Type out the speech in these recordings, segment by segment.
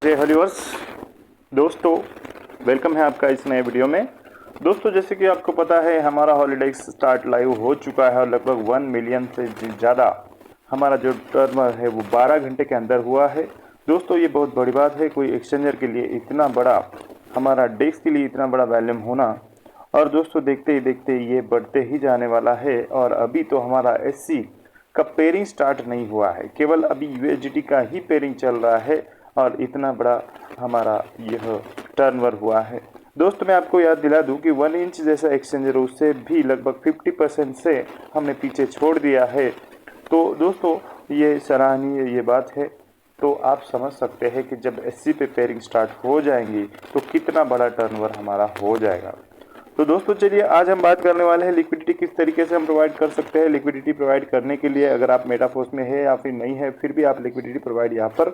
जय हरिवर्स दोस्तों, वेलकम है आपका इस नए वीडियो में। दोस्तों, जैसे कि आपको पता है हमारा हॉलीडेक्स स्टार्ट लाइव हो चुका है और लगभग 1 मिलियन से ज़्यादा हमारा जो टर्न है वो 12 घंटे के अंदर हुआ है। दोस्तों, ये बहुत बड़ी बात है, कोई एक्सचेंजर के लिए इतना बड़ा, हमारा डेस्क के लिए इतना बड़ा वॉल्यूम होना। और दोस्तों, देखते ही देखते ये बढ़ते ही जाने वाला है। और अभी तो हमारा एससी का पेयरिंग स्टार्ट नहीं हुआ है, केवल अभी यूएसडीटी का ही पेयरिंग चल रहा है और इतना बड़ा हमारा यह टर्नओवर हुआ है। दोस्तों, मैं आपको याद दिला दूं कि 1 इंच जैसा एक्सचेंजर उससे भी लगभग 50% से हमने पीछे छोड़ दिया है। तो दोस्तों, ये सराहनीय ये बात है। तो आप समझ सकते हैं कि जब एससी पे पेयरिंग स्टार्ट हो जाएंगी तो कितना बड़ा टर्नओवर हमारा हो जाएगा। तो दोस्तों, चलिए आज हम बात करने वाले हैं लिक्विडिटी किस तरीके से हम प्रोवाइड कर सकते हैं। लिक्विडिटी प्रोवाइड करने के लिए अगर आप मेटाफोर्स में है या फिर नहीं है, फिर भी आप लिक्विडिटी प्रोवाइड यहाँ पर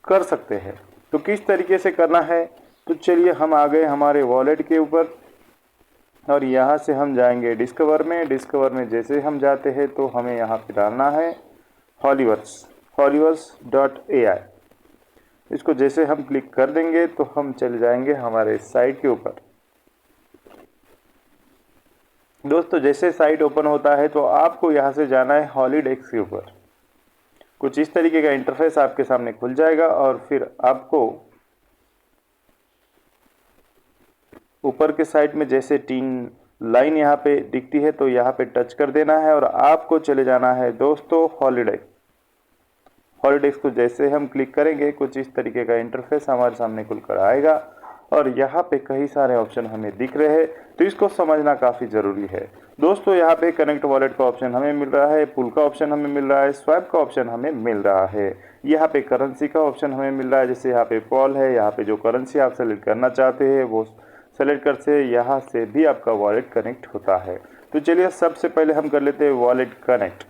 कर सकते हैं। तो किस तरीके से करना है, तो चलिए हम आ गए हमारे वॉलेट के ऊपर और यहाँ से हम जाएंगे डिस्कवर में। डिस्कवर में जैसे हम जाते हैं तो हमें यहाँ पे डालना है holiverse.ai। इसको जैसे हम क्लिक कर देंगे तो हम चले जाएंगे हमारे साइट के ऊपर। दोस्तों, जैसे साइट ओपन होता है तो आपको यहाँ से जाना है हॉलीडेक्स के ऊपर। कुछ इस तरीके का इंटरफेस आपके सामने खुल जाएगा और फिर आपको ऊपर के साइड में जैसे 3 लाइन यहाँ पे दिखती है तो यहाँ पे टच कर देना है और आपको चले जाना है दोस्तों हॉलीडेक्स को जैसे हम क्लिक करेंगे कुछ इस तरीके का इंटरफेस हमारे सामने खुलकर आएगा और यहाँ पे कई सारे ऑप्शन हमें दिख रहे हैं, तो इसको समझना काफ़ी ज़रूरी है। दोस्तों, यहाँ पे कनेक्ट वॉलेट का ऑप्शन हमें मिल रहा है, पुल का ऑप्शन हमें मिल रहा है, स्वैप का ऑप्शन हमें मिल रहा है, यहाँ पे करेंसी का ऑप्शन हमें मिल रहा है। जैसे यहाँ पे पॉल है, यहाँ पे जो करेंसी आप सेलेक्ट करना चाहते हैं वो सेलेक्ट कर से यहाँ से भी आपका वॉलेट कनेक्ट होता है। तो चलिए सबसे पहले हम कर लेते हैं वॉलेट कनेक्ट।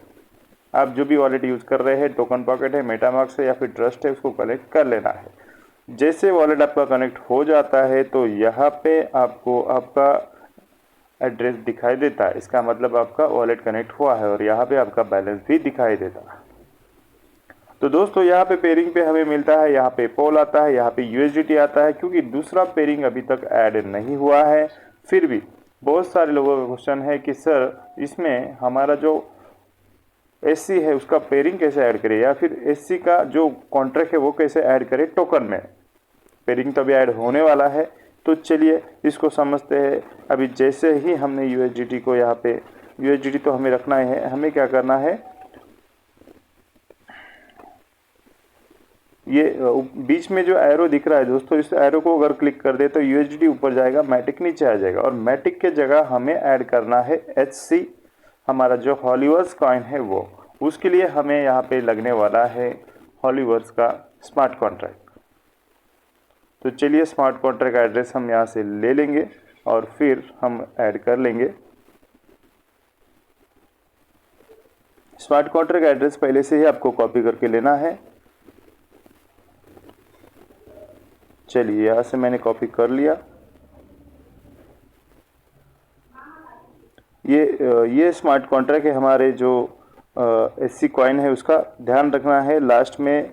आप जो भी वॉलेट यूज़ कर रहे हैं, टोकन पॉकेट है, मेटामास्क है या फिर ट्रस्ट है, उसको कनेक्ट कर लेना है। जैसे वॉलेट आपका कनेक्ट हो जाता है तो यहाँ पे आपको आपका एड्रेस दिखाई देता है। इसका मतलब आपका वॉलेट कनेक्ट हुआ है और यहाँ पे आपका बैलेंस भी दिखाई देता है। तो दोस्तों, यहाँ पे पेयरिंग पे हमें मिलता है, यहाँ पे पोल आता है, यहाँ पे यूएसडीटी आता है। क्योंकि दूसरा पेयरिंग अभी तक ऐड नहीं हुआ है, फिर भी बहुत सारे लोगों का क्वेश्चन है कि सर इसमें हमारा जो एससी है उसका पेयरिंग कैसे ऐड करें, या फिर एससी का जो कॉन्ट्रैक्ट है वो कैसे ऐड करें टोकन में। पेयरिंग तो अभी ऐड होने वाला है, तो चलिए इसको समझते हैं। अभी जैसे ही हमने यूएसडीटी को यहाँ पे, यूएसडीटी तो हमें रखना है, हमें क्या करना है, ये बीच में जो एरो दिख रहा है दोस्तों, इस एरो को अगर क्लिक कर दे तो यूएसडीटी ऊपर जाएगा, मैटिक नीचे आ जाएगा और मैटिक के जगह हमें ऐड करना है एचसी, हमारा जो हॉलीवर्स कॉइन है वो। उसके लिए हमें यहाँ पे लगने वाला है हॉलीवर्स का स्मार्ट कॉन्ट्रैक्ट। तो चलिए स्मार्ट कॉन्ट्रैक्ट का एड्रेस हम यहाँ से ले लेंगे और फिर हम ऐड कर लेंगे। स्मार्ट कॉन्ट्रैक्ट एड्रेस पहले से ही आपको कॉपी करके लेना है। चलिए यहाँ से मैंने कॉपी कर लिया। ये स्मार्ट कॉन्ट्रैक्ट है हमारे जो एससी कॉइन है, उसका ध्यान रखना है। लास्ट में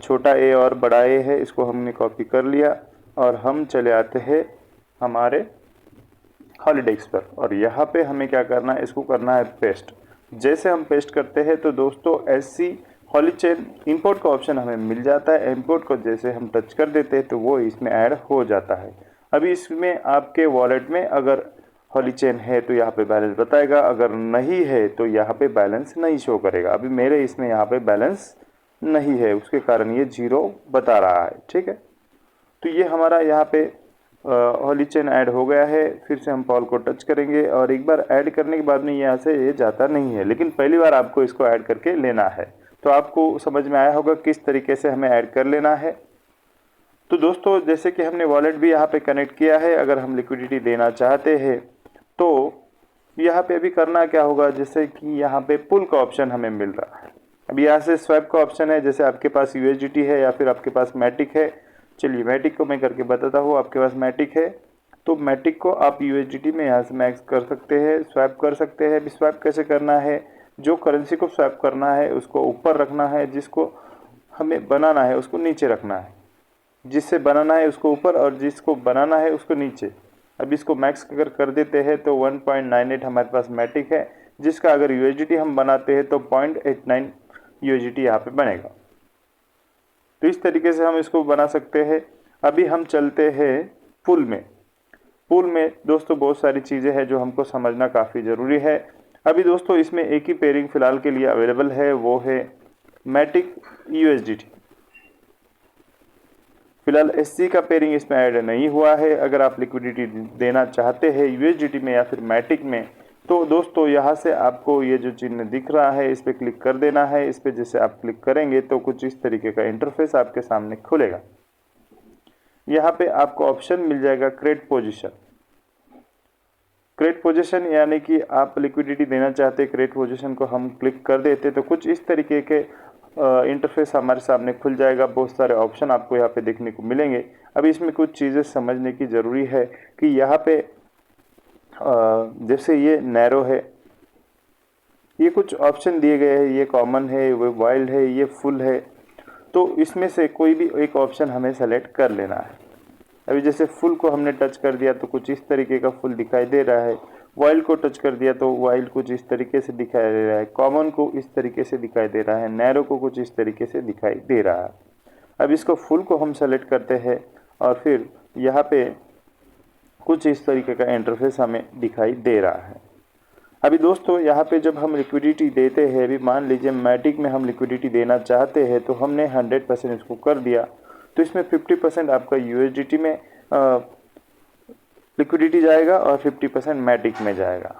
छोटा ए और बड़ा ए है, इसको हमने कॉपी कर लिया और हम चले आते हैं हमारे हॉलीडेक्स पर और यहाँ पे हमें क्या करना है, इसको करना है पेस्ट। जैसे हम पेस्ट करते हैं तो दोस्तों एससी हॉलीचेन इंपोर्ट का ऑप्शन हमें मिल जाता है। इंपोर्ट को जैसे हम टच कर देते हैं तो वो इसमें ऐड हो जाता है। अभी इसमें आपके वॉलेट में अगर हॉलीचेन है तो यहाँ पे बैलेंस बताएगा, अगर नहीं है तो यहाँ पे बैलेंस नहीं शो करेगा। अभी मेरे इसमें यहाँ पे बैलेंस नहीं है, उसके कारण ये 0 बता रहा है। ठीक है, तो ये हमारा यहाँ पे हॉलीचेन ऐड हो गया है। फिर से हम पॉल को टच करेंगे और एक बार ऐड करने के बाद में यहाँ से ये जाता नहीं है, लेकिन पहली बार आपको इसको ऐड करके लेना है। तो आपको समझ में आया होगा किस तरीके से हमें ऐड कर लेना है। तो दोस्तों, जैसे कि हमने वॉलेट भी यहाँ पे कनेक्ट किया है, अगर हम लिक्विडिटी देना चाहते हैं तो यहाँ पे अभी करना क्या होगा, जैसे कि यहाँ पे पुल का ऑप्शन हमें मिल रहा है। अभी यहाँ से स्वैप का ऑप्शन है, जैसे आपके पास यूएसडीटी है या फिर आपके पास मैटिक है। चलिए मैटिक को मैं करके बताता हूँ। आपके पास मैटिक है तो मैटिक को आप यूएसडीटी में यहाँ से मैक्स कर सकते हैं, स्वैप कर सकते हैं। अभी स्वैप कैसे करना है, जो करेंसी को स्वैप करना है उसको ऊपर रखना है, जिसको हमें बनाना है उसको नीचे रखना है। जिससे बनाना है उसको ऊपर और जिसको बनाना है उसको नीचे। अब इसको मैक्स अगर कर देते हैं तो 1.98 हमारे पास मैटिक है, जिसका अगर यूएसडीटी हम बनाते हैं तो 0.89 यूएसडीटी यहाँ पे बनेगा। तो इस तरीके से हम इसको बना सकते हैं। अभी हम चलते हैं पुल में। पुल में दोस्तों बहुत सारी चीज़ें हैं जो हमको समझना काफ़ी ज़रूरी है। अभी दोस्तों इसमें एक ही पेयरिंग फ़िलहाल के लिए अवेलेबल है, वो है मैटिक यूएसडीटी। फिलहाल एससी का पेयरिंग इसमें ऐड नहीं हुआ है। अगर आप लिक्विडिटी देना चाहते हैं यूएसडीटी में या फिर मैटिक में, तो दोस्तों यहाँ से आपको ये जो चिन्ह दिख रहा है इस पर क्लिक कर देना है। इस पर जैसे आप क्लिक करेंगे तो कुछ इस तरीके का इंटरफेस आपके सामने खुलेगा। यहाँ पे आपको ऑप्शन मिल जाएगा क्रिएट पोजीशन। क्रिएट पोजीशन यानी कि आप लिक्विडिटी देना चाहते हैं, क्रिएट पोजीशन को हम क्लिक कर देते तो कुछ इस तरीके के इंटरफेस हमारे सामने खुल जाएगा। बहुत सारे ऑप्शन आपको यहाँ पे देखने को मिलेंगे। अभी इसमें कुछ चीज़ें समझने की ज़रूरी है कि यहाँ पे जैसे ये नैरो है, ये कुछ ऑप्शन दिए गए हैं, ये कॉमन है, वो वाइल्ड है, ये फुल है। तो इसमें से कोई भी एक ऑप्शन हमें सेलेक्ट कर लेना है। अभी जैसे फुल को हमने टच कर दिया तो कुछ इस तरीके का फुल दिखाई दे रहा है। वाइल्ड को टच कर दिया तो वाइल्ड कुछ इस तरीके से दिखाई दे रहा है। कॉमन को इस तरीके से दिखाई दे रहा है। नैरो को कुछ इस तरीके से दिखाई दे रहा है। अब इसको फुल को हम सेलेक्ट करते हैं और फिर यहाँ पे कुछ इस तरीके का इंटरफेस हमें दिखाई दे रहा है। अभी दोस्तों यहाँ पे जब हम लिक्विडिटी देते हैं, अभी मान लीजिए मैटिक में हम लिक्विडिटी देना चाहते हैं तो हमने 100% इसको कर दिया, तो इसमें 50% आपका यूएसडीटी में लिक्विडिटी जाएगा और 50% मैटिक में जाएगा।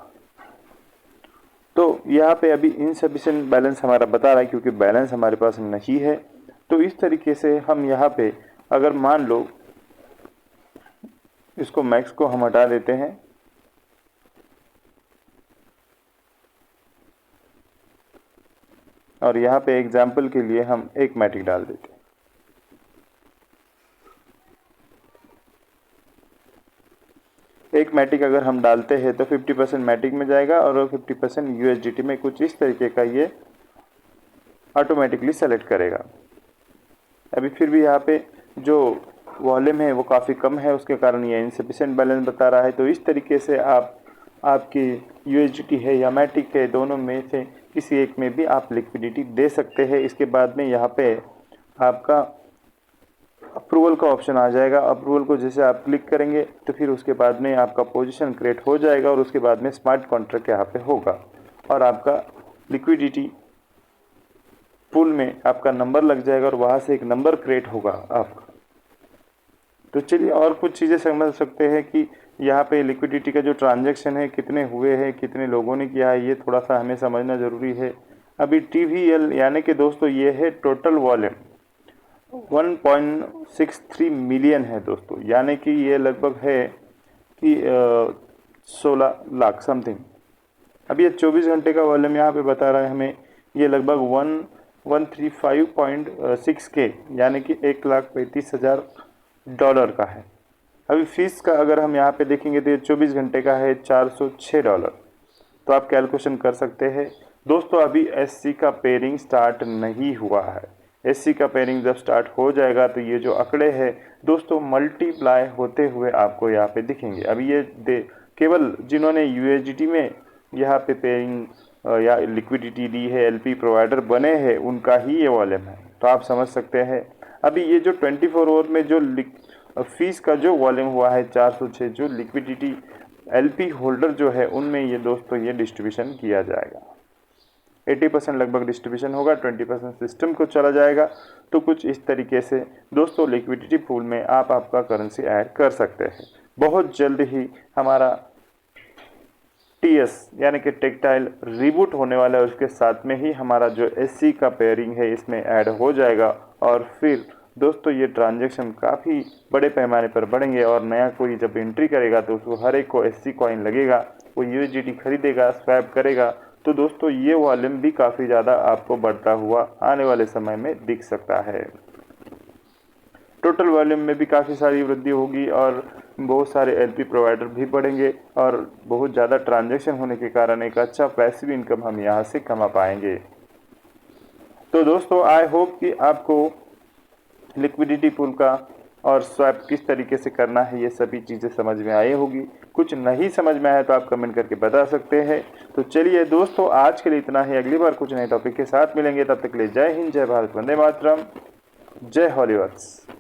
तो यहाँ पे अभी इनसफिशिएंट बैलेंस हमारा बता रहा है क्योंकि बैलेंस हमारे पास नहीं है। तो इस तरीके से हम यहाँ पे अगर मान लो इसको मैक्स को हम हटा देते हैं और यहाँ पे एग्जाम्पल के लिए हम एक मैटिक डाल देते हैं। एक मैटिक अगर हम डालते हैं तो 50% मैटिक में जाएगा और 50% यूएसडीटी में। कुछ इस तरीके का ये ऑटोमेटिकली सेलेक्ट करेगा। अभी फिर भी यहाँ पे जो वॉल्यूम है वो काफ़ी कम है, उसके कारण ये इनसफिशिएंट बैलेंस बता रहा है। तो इस तरीके से आपकी यूएसडीटी है या मैटिक है, दोनों में से किसी एक में भी आप लिक्विडिटी दे सकते हैं। इसके बाद में यहाँ पे आपका अप्रूवल का ऑप्शन आ जाएगा। अप्रूवल को जैसे आप क्लिक करेंगे तो फिर उसके बाद में आपका पोजीशन क्रिएट हो जाएगा और उसके बाद में स्मार्ट कॉन्ट्रैक्ट यहाँ पे होगा और आपका लिक्विडिटी पूल में आपका नंबर लग जाएगा और वहाँ से एक नंबर क्रिएट होगा आपका। तो चलिए और कुछ चीज़ें समझ सकते हैं कि यहाँ पे लिक्विडिटी का जो ट्रांजैक्शन है कितने हुए हैं, कितने लोगों ने किया है, ये थोड़ा सा हमें समझना ज़रूरी है। अभी TVL यानी कि दोस्तों ये है टोटल वॉल्यूम 1.63 मिलियन है दोस्तों, यानी कि ये लगभग है कि 16 लाख समथिंग। अब ये 24 घंटे का वॉल्यूम यहाँ पे बता रहा है हमें, ये लगभग 135.6K यानी कि $1,35,000 का है। अभी फीस का अगर हम यहाँ पे देखेंगे तो ये 24 घंटे का है $406। तो आप कैलकुलेशन कर सकते हैं दोस्तों। अभी एससी का पेयरिंग स्टार्ट नहीं हुआ है। एससी का पेयरिंग जब स्टार्ट हो जाएगा तो ये जो आंकड़े हैं दोस्तों मल्टीप्लाई होते हुए आपको यहाँ पे दिखेंगे। अभी ये केवल जिन्होंने यूएसडीटी में यहाँ पे पेयरिंग या लिक्विडिटी दी है, एलपी प्रोवाइडर बने हैं, उनका ही ये वॉल्यूम है। तो आप समझ सकते हैं। अभी ये जो 24 आवर में जो फीस का जो वॉल्यूम हुआ है 406, जो लिक्विडिटी एलपी होल्डर जो है उनमें ये दोस्तों ये डिस्ट्रीब्यूशन किया जाएगा। 80% लगभग डिस्ट्रीब्यूशन होगा, 20% सिस्टम को चला जाएगा। तो कुछ इस तरीके से दोस्तों लिक्विडिटी पूल में आप आपका करेंसी ऐड कर सकते हैं। बहुत जल्द ही हमारा टीएस यानी कि टेक्टाइल रिबूट होने वाला है, उसके साथ में ही हमारा जो एससी का पेयरिंग है इसमें ऐड हो जाएगा और फिर दोस्तों ये ट्रांजैक्शन काफ़ी बड़े पैमाने पर बढ़ेंगे और नया कोई जब एंट्री करेगा तो उसको हर एक को एससी कॉइन लगेगा, वो यूएसडीटी खरीदेगा, स्वैप करेगा। तो दोस्तों ये वॉल्यूम भी काफ़ी ज़्यादा आपको बढ़ता हुआ आने वाले समय में दिख सकता है। टोटल वॉल्यूम में भी काफ़ी सारी वृद्धि होगी और बहुत सारे एलपी प्रोवाइडर भी बढ़ेंगे और बहुत ज़्यादा ट्रांजैक्शन होने के कारण एक अच्छा पैसिव इनकम हम यहाँ से कमा पाएंगे। तो दोस्तों आई होप कि आपको लिक्विडिटी पूल का और स्वैप किस तरीके से करना है, ये सभी चीज़ें समझ में आई होगी। कुछ नहीं समझ में आया तो आप कमेंट करके बता सकते हैं। तो चलिए दोस्तों, आज के लिए इतना ही। अगली बार कुछ नए टॉपिक के साथ मिलेंगे, तब तक के लिए जय हिंद, जय भारत, वंदे मातरम, जय हॉलीवर्क्स।